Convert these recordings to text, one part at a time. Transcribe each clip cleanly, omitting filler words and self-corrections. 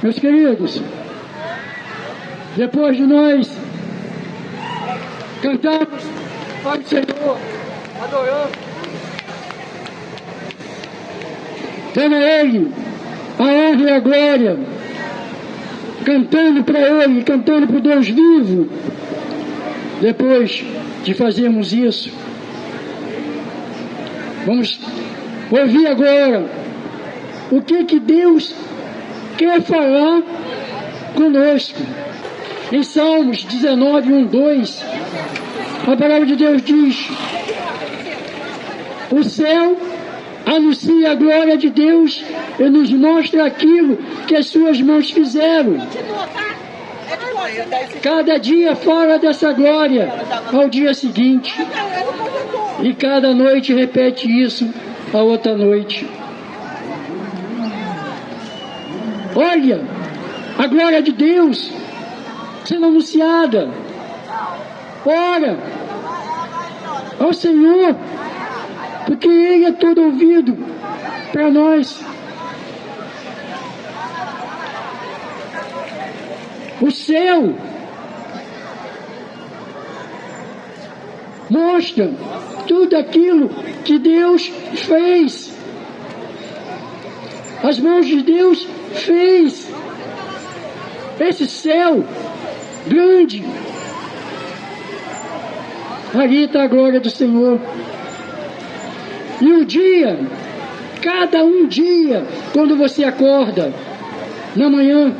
Meus queridos, depois de nós cantarmos para o Senhor, adorando, dando a Ele a honra e a glória, cantando para Ele, cantando para o Deus vivo. Depois de fazermos isso, vamos ouvir agora o que Deus quer falar conosco. Em Salmos 19, 1, 2, a palavra de Deus diz: o céu anuncia a glória de Deus e nos mostra aquilo que as suas mãos fizeram. Cada dia fala dessa glória ao dia seguinte, e cada noite repete isso a outra noite. Olha, a glória de Deus sendo anunciada. Ora ao Senhor, porque Ele é todo ouvido para nós. O céu mostra tudo aquilo que Deus fez. As mãos de Deus fez esse céu grande. Ali está a glória do Senhor. E o dia, cada um dia, quando você acorda, na manhã,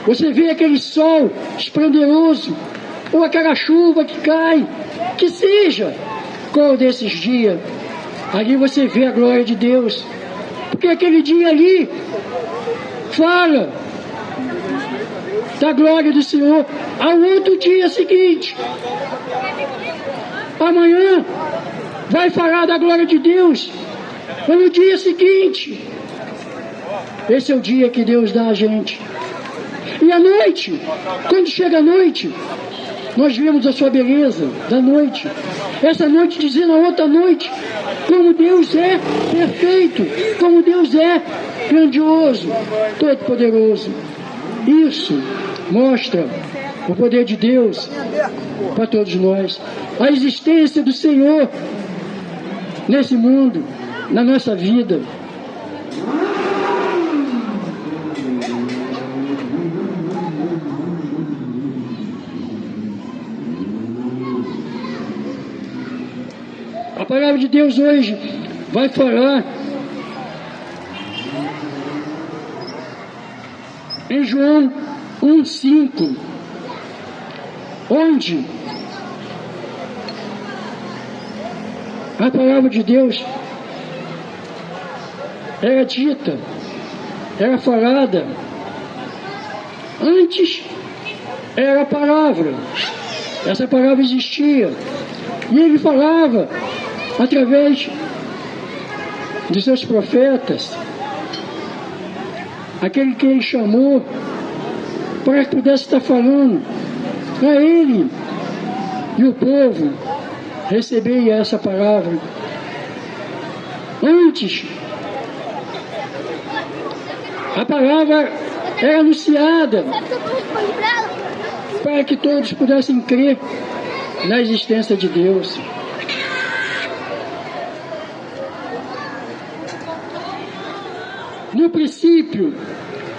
você vê aquele sol esplendoroso, ou aquela chuva que cai, que seja qual desses dias, ali você vê a glória de Deus, porque aquele dia ali fala da glória do Senhor. Ao outro dia seguinte, amanhã vai falar da glória de Deus, mas no dia seguinte, esse é o dia que Deus dá a gente. E à noite, quando chega a noite, nós vemos a sua beleza da noite. Essa noite dizendo a outra noite como Deus é perfeito, como Deus é grandioso, todo-poderoso. Isso mostra o poder de Deus para todos nós. A existência do Senhor nesse mundo, na nossa vida. A palavra de Deus hoje vai falar em João 1,5, onde a palavra de Deus era dita, era falada. Antes era a palavra, essa palavra existia, e ele falava através de seus profetas, aquele que ele chamou para que pudesse estar falando a ele e o povo receber essa palavra. Antes, a palavra era anunciada para que todos pudessem crer na existência de Deus. No princípio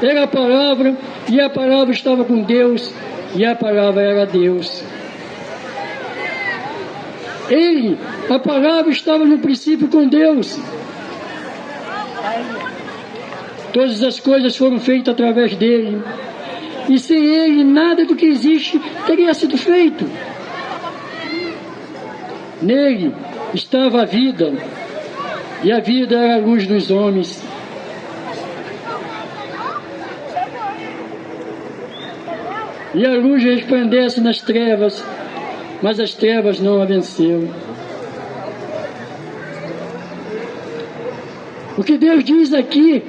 era a palavra, e a palavra estava com Deus, e a palavra era Deus. Ele, a palavra, estava no princípio com Deus. Todas as coisas foram feitas através dele, e sem ele nada do que existe teria sido feito. Nele estava a vida, e a vida era a luz dos homens. E a luz resplandece nas trevas, mas as trevas não a venceram. O que Deus diz aqui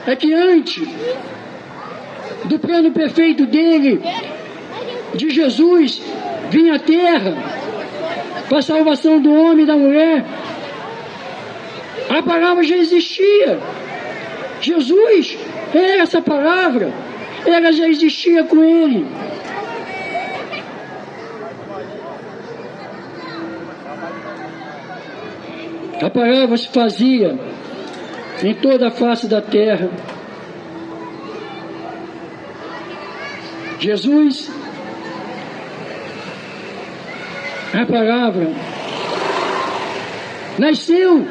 é que antes do plano perfeito dele, de Jesus, vir à terra para a salvação do homem e da mulher, a palavra já existia. Jesus era essa palavra, ela já existia com ele. A palavra se fazia em toda a face da terra. Jesus, a palavra, nasceu,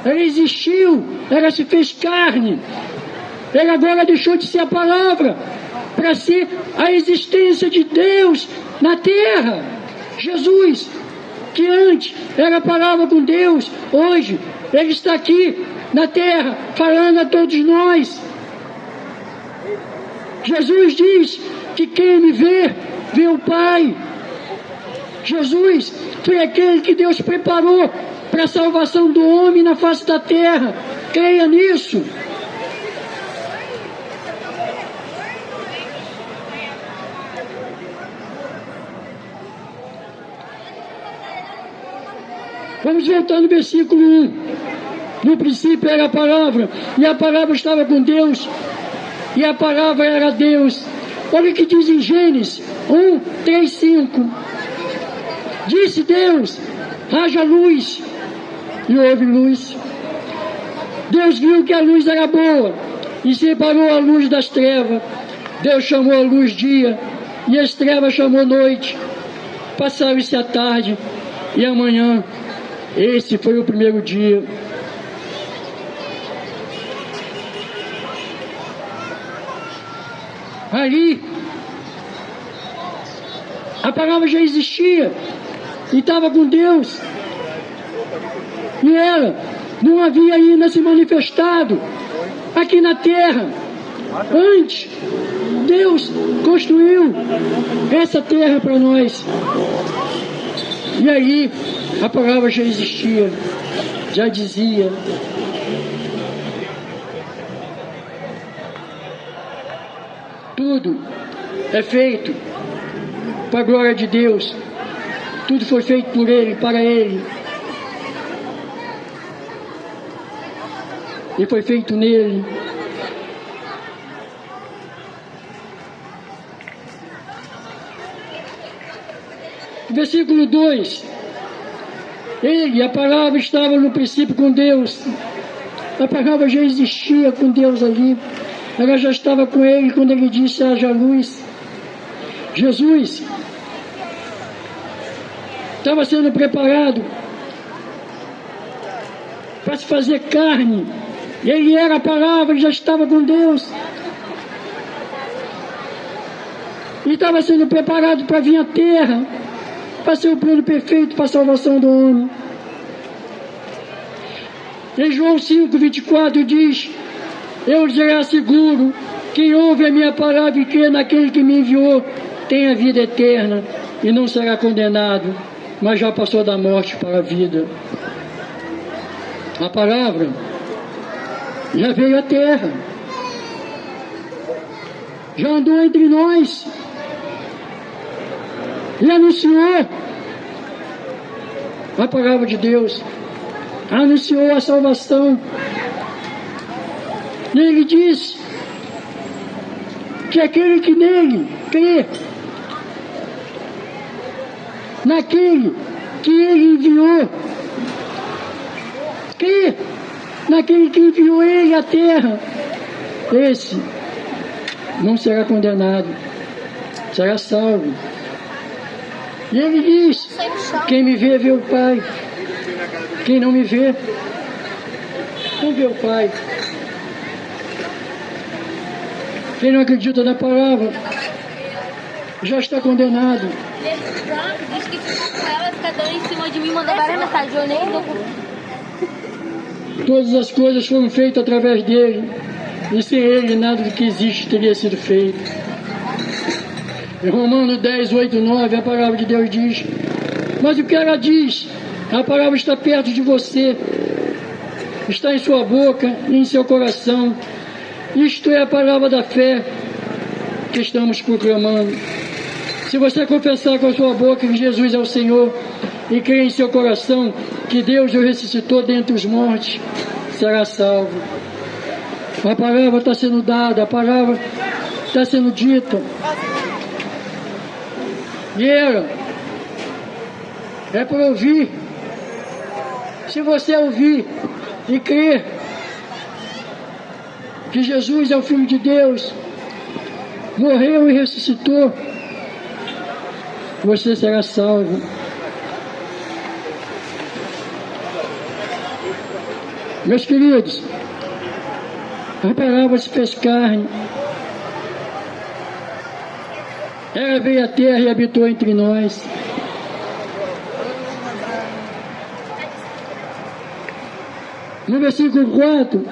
ela existiu, ela se fez carne, ela agora deixou de ser a palavra para ser a existência de Deus na terra. Jesus, que antes era a palavra com Deus, hoje ele está aqui na terra falando a todos nós. Jesus diz que quem me vê, vê o Pai. Jesus foi aquele que Deus preparou para a salvação do homem na face da terra. Creia nisso. Vamos voltar no versículo 1. No princípio era a palavra, e a palavra estava com Deus, e a palavra era Deus. Olha o que diz em Gênesis 1, 3, 5. Disse Deus, haja luz, e houve luz. Deus viu que a luz era boa, e separou a luz das trevas. Deus chamou a luz dia, e as trevas chamou noite. Passaram-se a tarde e a manhã. Esse foi o primeiro dia. Ali, a palavra já existia e estava com Deus. E ela não havia ainda se manifestado aqui na terra. Antes, Deus construiu essa terra para nós. E aí, a palavra já existia, já dizia. Tudo é feito para a glória de Deus. Tudo foi feito por Ele, para Ele. E foi feito nele. Versículo 2. Ele, a palavra, estava no princípio com Deus. A palavra já existia com Deus ali. Ela já estava com ele quando ele disse, haja luz. Jesus estava sendo preparado para se fazer carne. Ele era a palavra, ele já estava com Deus. E estava sendo preparado para vir à terra, para ser o plano perfeito para a salvação do homem. Em João 5:24 diz, eu lhes asseguro, quem ouve a minha palavra e crê naquele que me enviou, tem a vida eterna e não será condenado, mas já passou da morte para a vida. A palavra já veio à terra, já andou entre nós, e anunciou a palavra de Deus, anunciou a salvação. E ele diz que aquele que nele crê, naquele que ele enviou, crê naquele que enviou ele à terra, esse não será condenado, será salvo. E ele diz, quem me vê, vê o Pai. Quem não me vê, não vê o Pai. Quem não acredita na palavra, já está condenado. Diz que ficou com ela, fica dando em cima de mim, mandou várias mensagens, eu nem dou. Todas as coisas foram feitas através dele, e sem ele nada do que existe teria sido feito. Em Romanos 10, 8, 9, a palavra de Deus diz, mas o que ela diz? A palavra está perto de você, está em sua boca e em seu coração. Isto é a palavra da fé que estamos proclamando. Se você confessar com a sua boca que Jesus é o Senhor e crer em seu coração que Deus o ressuscitou dentre os mortos, será salvo. A palavra está sendo dada, a palavra está sendo dita. E ela é para ouvir. Se você ouvir e crer que Jesus é o Filho de Deus, morreu e ressuscitou, você será salvo. Meus queridos, a palavra se fez carne. Ela veio à terra e habitou entre nós. No versículo 4,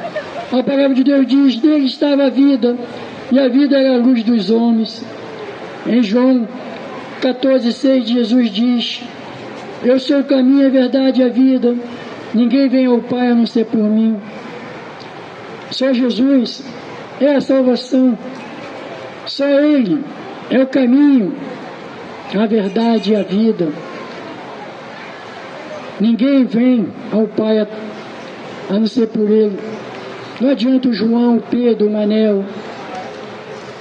a palavra de Deus diz: nele estava a vida, e a vida era a luz dos homens. Em João 14,6, Jesus diz: eu sou o caminho, a verdade e a vida. Ninguém vem ao Pai a não ser por mim. Só Jesus é a salvação. Só Ele é o caminho, a verdade e a vida. Ninguém vem ao Pai a não ser por Ele. Não adianta o João, o Pedro, o Manel.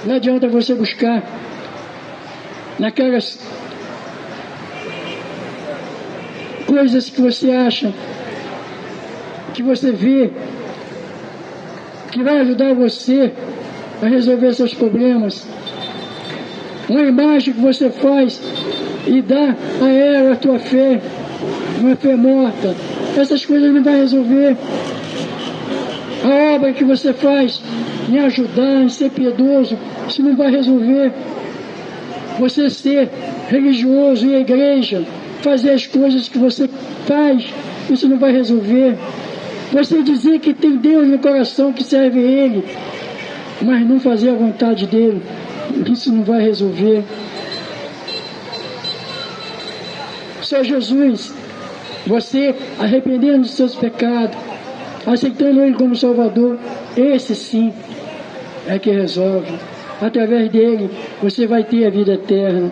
Não adianta você buscar naquelas coisas que você acha, que você vê, que vai ajudar você a resolver seus problemas. Uma imagem que você faz e dá a ela a tua fé, uma fé morta. Essas coisas não vai resolver. A obra que você faz em ajudar, em ser piedoso, isso não vai resolver. Você ser religioso e a igreja, fazer as coisas que você faz, isso não vai resolver. Você dizer que tem Deus no coração, que serve a Ele, mas não fazer a vontade dEle, isso não vai resolver. Só Jesus, você arrependendo dos seus pecados, aceitando Ele como Salvador, esse sim é que resolve. Através dele você vai ter a vida eterna.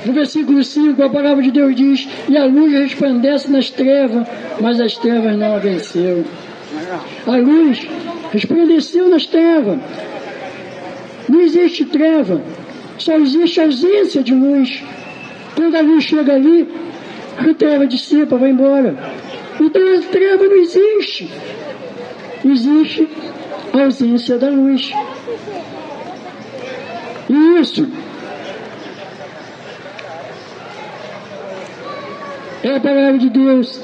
No versículo 5, a palavra de Deus diz: e a luz resplandece nas trevas, mas as trevas não a venceram. A luz resplandeceu nas trevas. Não existe treva, só existe ausência de luz. Quando a luz chega ali, a treva dissipa, vai embora. Então a treva não existe. Existe a ausência da luz. E isso é a palavra de Deus.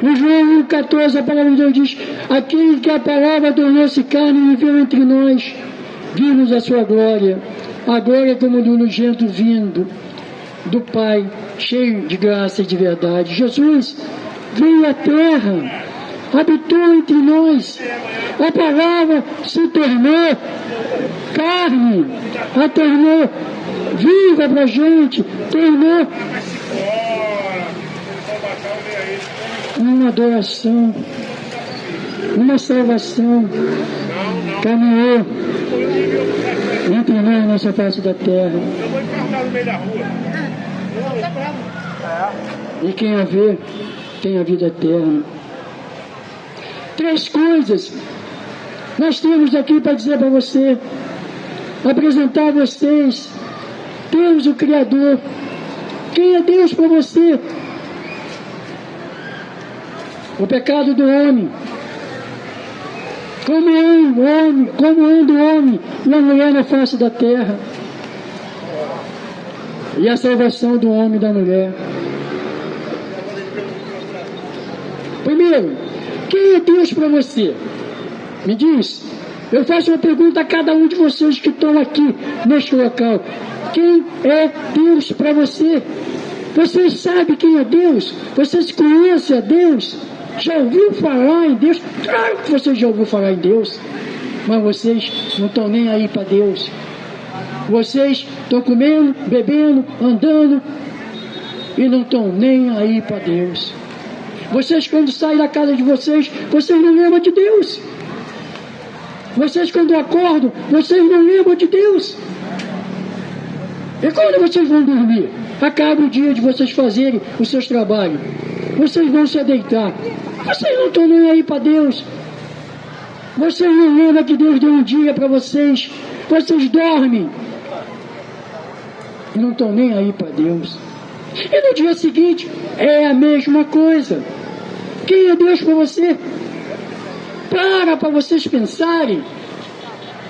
No João 1,14, a palavra de Deus diz: aquele que a palavra tornou-se carne e viveu entre nós, vimos a sua glória. A glória como do unigênito vindo do Pai, cheio de graça e de verdade. Jesus veio à terra, habitou entre nós. A palavra se tornou carne, a tornou viva para a gente, tornou uma adoração, uma salvação, caminhou entre nós nessa face da terra. Eu vou encarnar no meio da rua. E quem a vê tem a vida eterna. 3 coisas nós temos aqui para dizer para você, apresentar a vocês. Deus, o Criador. Quem é Deus para você? O pecado do homem. Como anda o homem e a mulher na face da terra. E a salvação do homem e da mulher. Primeiro, quem é Deus para você? Me diz. Eu faço uma pergunta a cada um de vocês que estão aqui neste local. Quem é Deus para você? Vocês sabem quem é Deus? Vocês conhecem a Deus? Já ouviu falar em Deus? Claro que vocês já ouviram falar em Deus, mas vocês não estão nem aí para Deus. Vocês estão comendo, bebendo, andando e não estão nem aí para Deus. Vocês, quando saem da casa de vocês, vocês não lembram de Deus. Vocês, quando acordam, vocês não lembram de Deus. E quando vocês vão dormir? acaba o dia de vocês fazerem os seus trabalhos. Vocês vão se deitar. Vocês não estão nem aí para Deus. Vocês não lembram que Deus deu um dia para vocês. Vocês dormem. E não estão nem aí para Deus. E no dia seguinte, é a mesma coisa. Quem é Deus para você? Para vocês pensarem.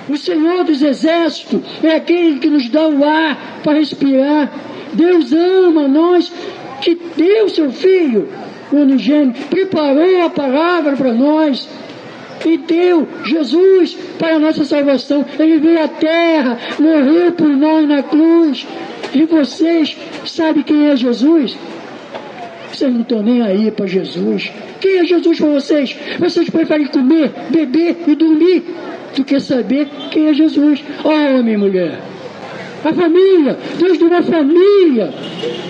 O Senhor dos Exércitos é aquele que nos dá o ar para respirar. Deus ama nós, que deu seu Filho unigênito, preparou a palavra para nós e deu Jesus para a nossa salvação. Ele veio à terra, morreu por nós na cruz. E vocês sabem quem é Jesus? Vocês não estão nem aí para Jesus. Quem é Jesus para vocês? Vocês preferem comer, beber e dormir do que saber quem é Jesus. Homem e mulher. A família, Deus deu uma família.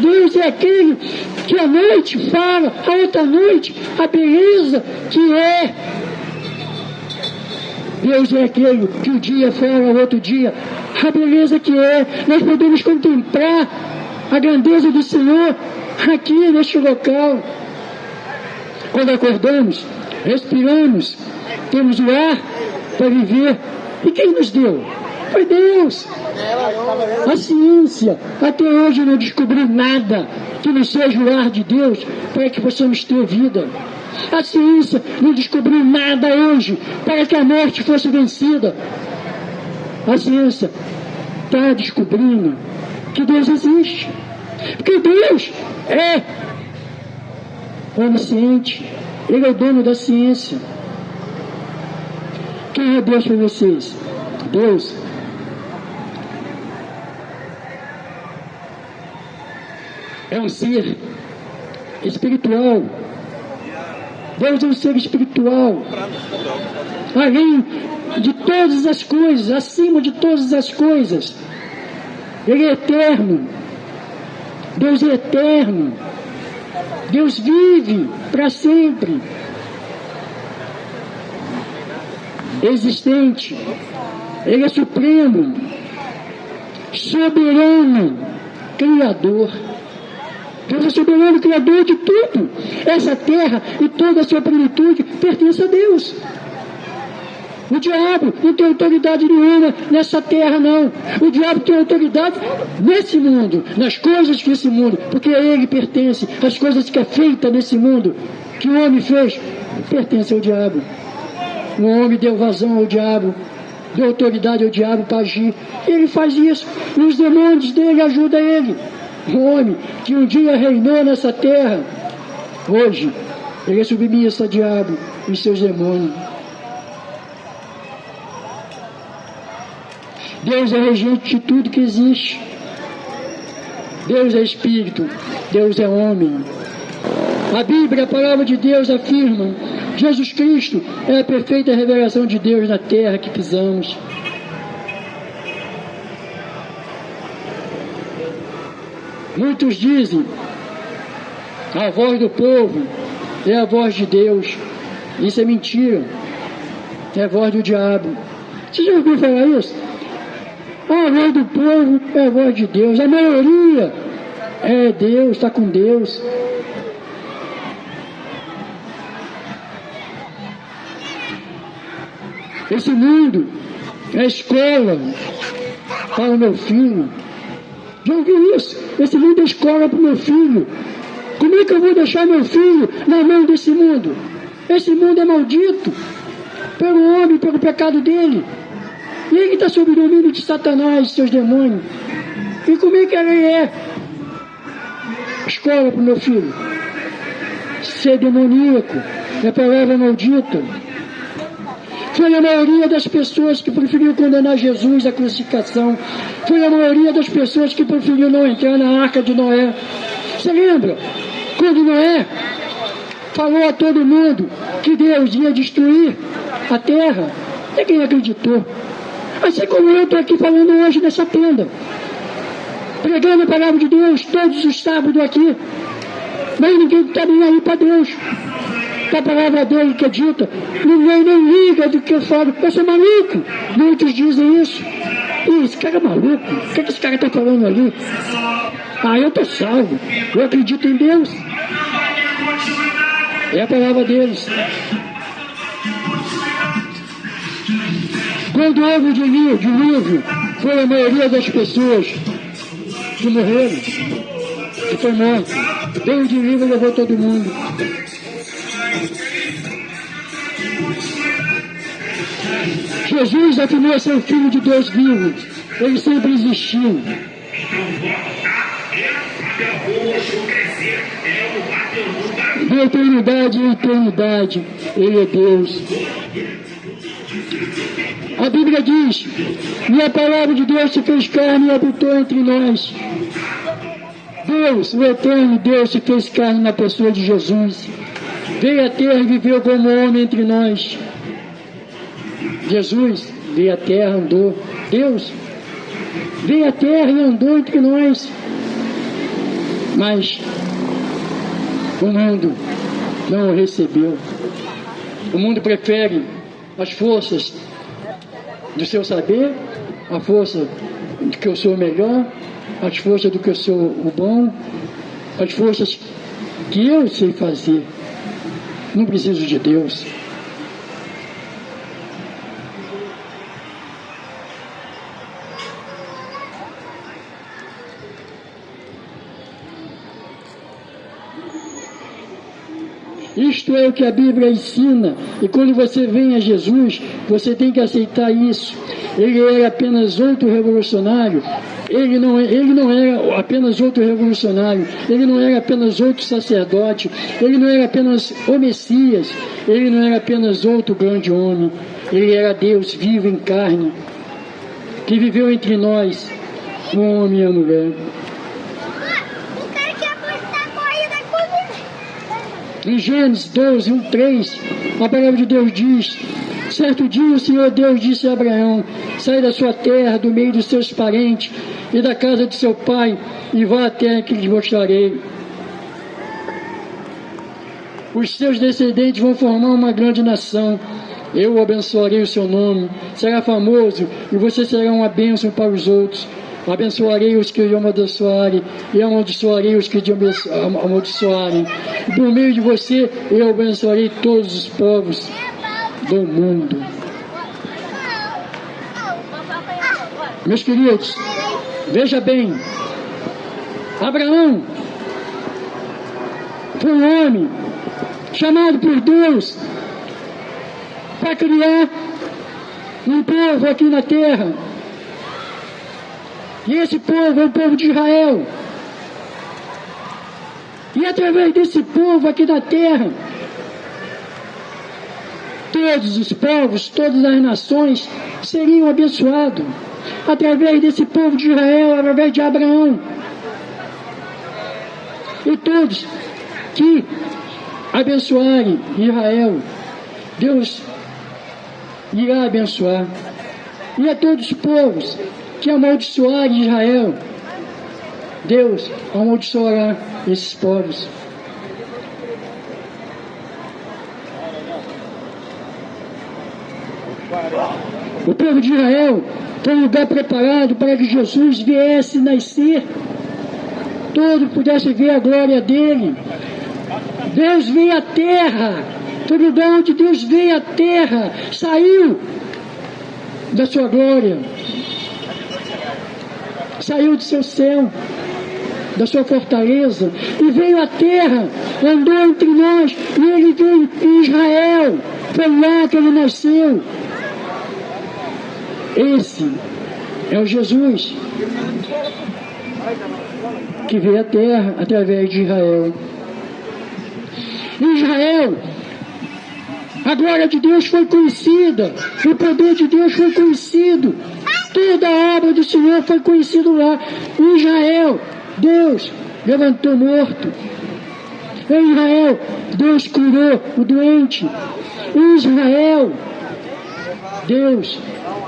Deus é aquele que à noite fala, a outra noite, a beleza que é. Deus é aquele que um dia fala, o outro dia, a beleza que é. Nós podemos contemplar a grandeza do Senhor aqui neste local. Quando acordamos, respiramos, temos o ar para viver. E quem nos deu? Foi Deus. A ciência até hoje não descobriu nada que não seja o ar de Deus para que possamos ter vida. A ciência não descobriu nada hoje para que a morte fosse vencida. A ciência está descobrindo que Deus existe. Porque Deus é onisciente. Ele é o dono da ciência. Quem é Deus para vocês? Deus é um ser espiritual. Deus é um ser espiritual. Além de todas as coisas, acima de todas as coisas. Ele é eterno. Deus é eterno. Deus vive para sempre. Existente. Ele é supremo. Soberano. Criador. Deus é soberano, criador de tudo. Essa terra e toda a sua plenitude pertence a Deus. O diabo não tem autoridade nenhuma nessa terra, não. O diabo tem autoridade nesse mundo, nas coisas desse mundo, porque a ele pertence. As coisas que é feita nesse mundo, que o homem fez, pertence ao diabo. O homem deu vazão ao diabo, deu autoridade ao diabo para agir. Ele faz isso, e os demônios dele ajudam ele. O homem que um dia reinou nessa terra, hoje, ele é submisso ao diabo e seus demônios. Deus é regente de tudo que existe. Deus é Espírito, Deus é homem. A Bíblia, a palavra de Deus, afirma: Jesus Cristo é a perfeita revelação de Deus na terra que pisamos. Muitos dizem: a voz do povo é a voz de Deus. Isso é mentira. É a voz do diabo. Você já ouviu falar isso? A voz do povo é a voz de Deus. A maioria é Deus, está com Deus. Esse mundo é escola para o meu filho. Já ouviu isso? Esse mundo é escola para o meu filho. Como é que eu vou deixar meu filho na mão desse mundo? Esse mundo é maldito pelo homem, pelo pecado dele. E ele está sob o domínio de Satanás e seus demônios. E como é que ele é escola para o meu filho? Ser demoníaco é palavra maldita. Foi a maioria das pessoas que preferiu condenar Jesus à crucificação. Foi a maioria das pessoas que preferiu não entrar na arca de Noé. Você lembra? Quando Noé falou a todo mundo que Deus ia destruir a terra, ninguém acreditou. Assim como eu estou aqui falando hoje nessa tenda, pregando a palavra de Deus todos os sábados aqui, mas ninguém está nem aí para Deus. A palavra dele que é dita, ninguém nem liga do que eu falo. Eu sou maluco. Muitos dizem isso. Ih, esse cara é maluco, o que esse cara está falando ali? Ah, eu estou salvo, eu acredito em Deus. É a palavra deles. Quando houve o dilúvio, foi a maioria das pessoas que morreram, que foi morto. Veio o dilúvio e levou todo mundo. Jesus afirmou ser o Filho de Deus vivo. Ele sempre existiu. De eternidade em eternidade, Ele é Deus. A Bíblia diz: e a palavra de Deus se fez carne e habitou entre nós. Deus, o eterno Deus, se fez carne na pessoa de Jesus. Veio à terra e viveu como homem entre nós. Jesus veio à terra, andou. Deus veio à terra e andou entre nós. Mas o mundo não o recebeu. O mundo prefere as forças do seu saber, a força de que eu sou melhor, as forças do que eu sou o bom, as forças que eu sei fazer. Não preciso de Deus. Isto é o que a Bíblia ensina, e quando você vem a Jesus, você tem que aceitar isso. Ele era apenas outro revolucionário, ele não era apenas outro revolucionário, ele não era apenas outro sacerdote, ele não era apenas o Messias, ele não era apenas outro grande homem, ele era Deus vivo em carne, que viveu entre nós, o homem e a mulher. Em Gênesis 12, 1, 3, a palavra de Deus diz: certo dia o Senhor Deus disse a Abraão: sai da sua terra, do meio dos seus parentes e da casa de seu pai, e vá à terra que lhe mostrarei. Os seus descendentes vão formar uma grande nação. Eu abençoarei o seu nome, será famoso, e você será uma bênção para os outros. Abençoarei os que o amaldiçoarem, e amaldiçoarei os que te amaldiçoarem. Por meio de você, eu abençoarei todos os povos do mundo. Meus queridos, veja bem, Abraão foi um homem chamado por Deus para criar um povo aqui na terra. E esse povo é o povo de Israel. E através desse povo aqui da terra, todos os povos, todas as nações seriam abençoados. Através desse povo de Israel, através de Abraão. E todos que abençoarem Israel, Deus irá abençoar. E a todos os povos que amaldiçoarem Israel, Deus amaldiçoará esses povos. O povo de Israel foi um lugar preparado para que Jesus viesse nascer, todos pudessem ver a glória dele. Deus veio à terra, foi o lugar onde Deus veio à terra, saiu da sua glória, saiu do seu céu, da sua fortaleza, e veio à terra, andou entre nós, e ele veio em Israel, foi lá que ele nasceu. Esse é o Jesus que veio à terra através de Israel. Em Israel, a glória de Deus foi conhecida, o poder de Deus foi conhecido, toda a obra do Senhor foi conhecida lá. Em Israel, Deus levantou morto. Em Israel, Deus curou o doente. Em Israel, Deus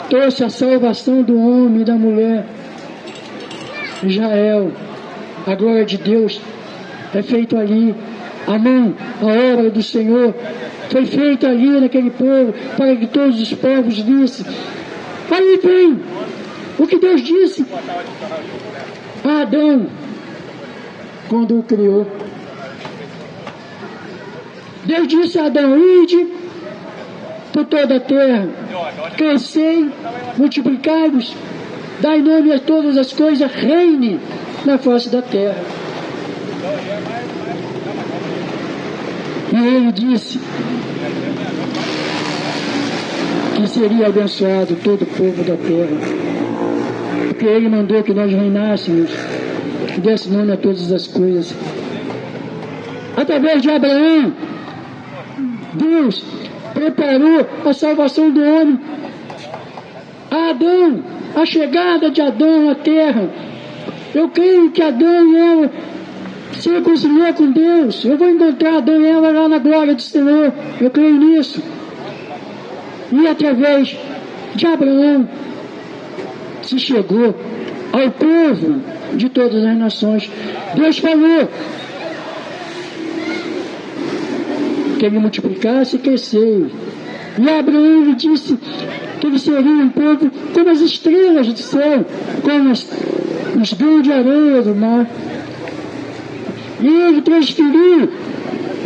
trouxe a salvação do homem e da mulher. Israel, a glória de Deus é feita ali. Amém. A obra do Senhor foi feita ali naquele povo, para que todos os povos vissem. Aí vem o que Deus disse a Adão quando o criou. Deus disse a Adão: ide por toda a terra, crescei, multiplicai-vos, dai nome a todas as coisas, reine na face da terra. E ele disse que seria abençoado todo o povo da terra, porque ele mandou que nós reinássemos, que desse nome a todas as coisas. Através de Abraão, Deus preparou a salvação do homem. A Adão, a chegada de Adão à terra. Eu creio que Adão e Eva se reconciliou com Deus. Eu vou encontrar Adão e Eva lá na glória do Senhor. Eu creio nisso. E através de Abraão se chegou ao povo de todas as nações. Deus falou que ele multiplicasse e crescesse. E Abraão lhe disse que ele seria um povo como as estrelas do céu, como os grãos de areia do mar. E ele transferiu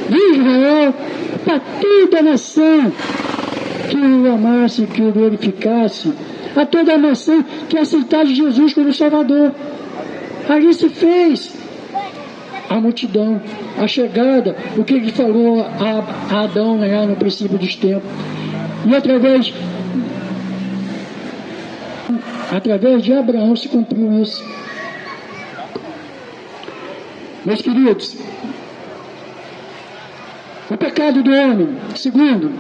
de Israel para toda a nação que o amasse, que o glorificasse, a toda a nação que aceitasse Jesus como Salvador. Ali se fez a multidão, a chegada, o que ele falou a Adão lá no princípio dos tempos. E através de Abraão se cumpriu isso. Meus queridos, o pecado do homem. Segundo,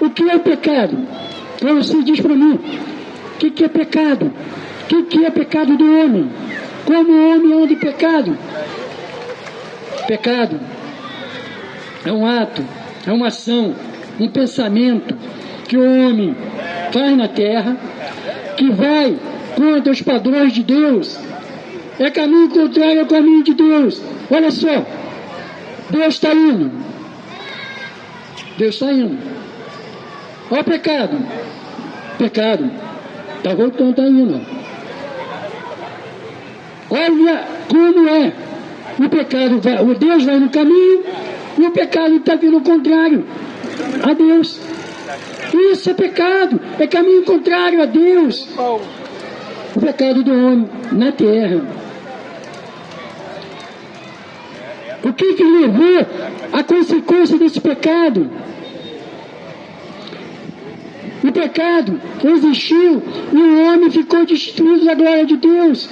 o que é o pecado? Então você diz para mim, o que é pecado? O que é pecado do homem? Como o homem anda em pecado? Pecado é um ato, é uma ação, um pensamento que o homem faz na terra, que vai contra os padrões de Deus. É caminho contrário ao caminho de Deus. Olha só, Deus está indo. Deus está indo. Olha o pecado. Pecado. Está voltando, está indo. Olha como é. O pecado vai, o Deus vai no caminho e o pecado está vindo ao contrário a Deus. Isso é pecado, é caminho contrário a Deus. O pecado do homem na terra. O que levou a consequência desse pecado? O pecado existiu e o homem ficou destituído da glória de Deus.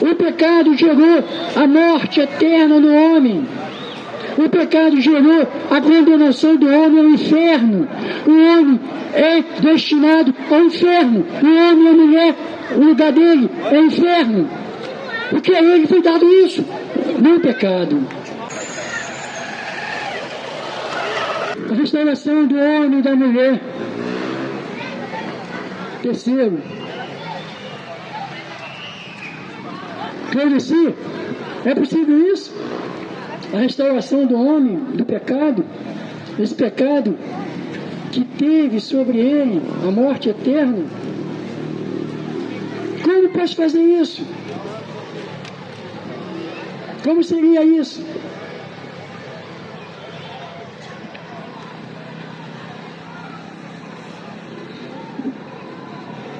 O pecado gerou a morte eterna no homem. O pecado gerou a condenação do homem ao inferno. O homem é destinado ao inferno. O homem e a mulher, o lugar dele é inferno. Porque a ele foi dado isso, não o pecado. A restauração do homem e da mulher. Terceiro, esclarecer, é possível isso? A restauração do homem do pecado, esse pecado que teve sobre ele a morte eterna. Como posso fazer isso? Como seria isso?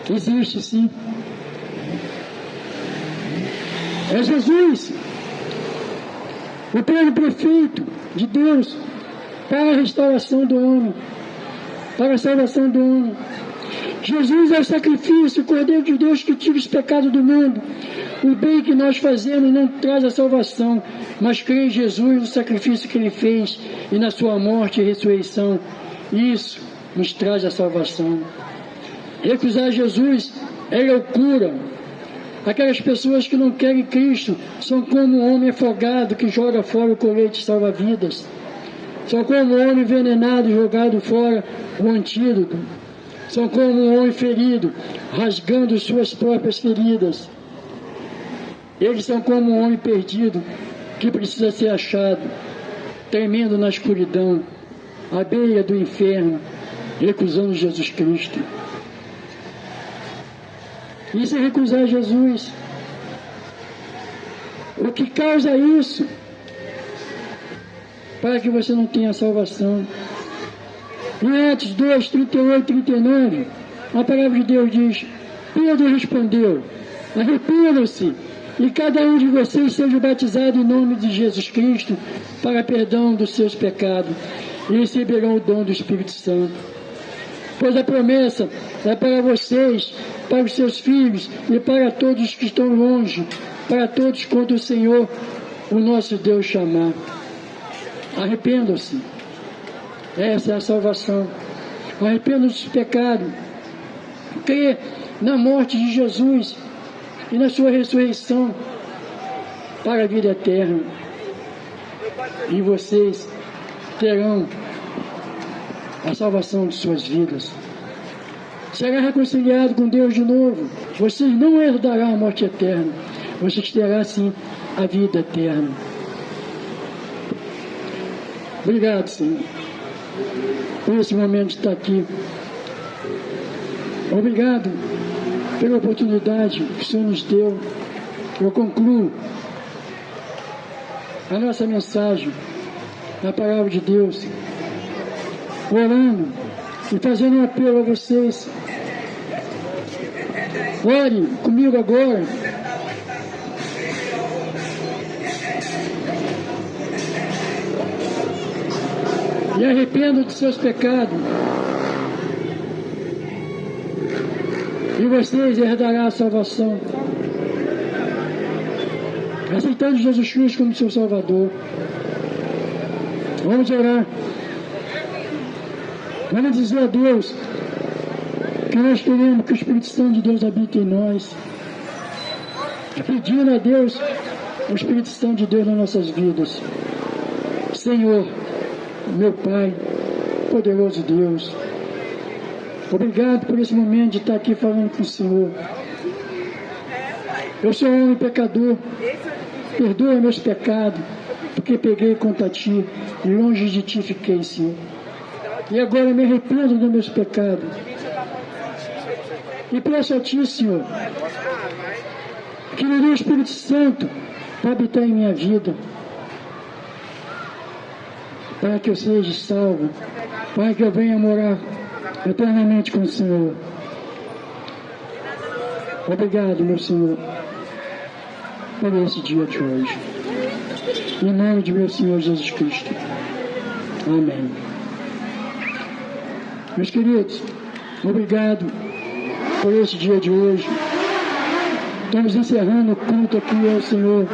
Existe sim. É Jesus, o plano perfeito de Deus para a restauração do homem, para a salvação do homem. Jesus é o sacrifício, o Cordeiro de Deus que tira os pecados do mundo. O bem que nós fazemos não traz a salvação, mas crê em Jesus, no sacrifício que Ele fez e na sua morte e ressurreição. Isso nos traz a salvação. Recusar Jesus é loucura. Aquelas pessoas que não querem Cristo são como um homem afogado que joga fora o colete salva-vidas. São como um homem envenenado jogado fora o antídoto. São como um homem ferido, rasgando suas próprias feridas. Eles são como um homem perdido, que precisa ser achado, tremendo na escuridão, à beira do inferno, recusando Jesus Cristo. Isso é recusar Jesus. O que causa isso? Para que você não tenha salvação. Em Atos 2, 38 e 39, a palavra de Deus diz: Pedro respondeu: arrependam-se e cada um de vocês seja batizado em nome de Jesus Cristo para perdão dos seus pecados e receberão o dom do Espírito Santo. Pois a promessa é para vocês, para os seus filhos e para todos que estão longe, para todos quanto o Senhor, o nosso Deus, chamar. Arrependam-se. Essa é a salvação. Arrependam-se dos pecados. Crê na morte de Jesus e na sua ressurreição para a vida eterna. E vocês terão a salvação de suas vidas. Será reconciliado com Deus de novo. Vocês não herdarão a morte eterna. Vocês terão, sim, a vida eterna. Obrigado, Senhor, por esse momento de estar aqui. Obrigado pela oportunidade que o Senhor nos deu. Eu concluo a nossa mensagem na palavra de Deus, orando e fazendo um apelo a vocês. Ore comigo agora. E arrependa de seus pecados. E vocês herdarão a salvação, aceitando Jesus Cristo como seu Salvador. Vamos orar. Vamos dizer a Deus que nós queremos que o Espírito Santo de Deus habite em nós. Pedindo a Deus o Espírito Santo de Deus nas nossas vidas. Senhor, meu Pai, poderoso Deus, obrigado por esse momento de estar aqui falando com o Senhor. Eu sou um homem pecador. Perdoa meus pecados, porque peguei contra Ti e longe de Ti fiquei, Senhor. E agora me arrependo dos meus pecados. E peço a Ti, Senhor, que me dê o Espírito Santo para habitar em minha vida, para que eu seja salvo, para que eu venha morar eternamente com o Senhor. Obrigado, meu Senhor, por esse dia de hoje. Em nome de meu Senhor Jesus Cristo. Amém. Meus queridos, obrigado por esse dia de hoje. Estamos encerrando o culto aqui ao Senhor.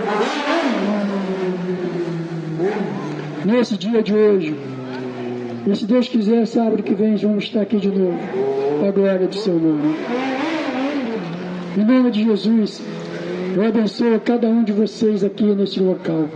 Nesse dia de hoje. E se Deus quiser, sábado que vem, vamos estar aqui de novo. Para a glória do seu nome. Em nome de Jesus, eu abençoo cada um de vocês aqui nesse local.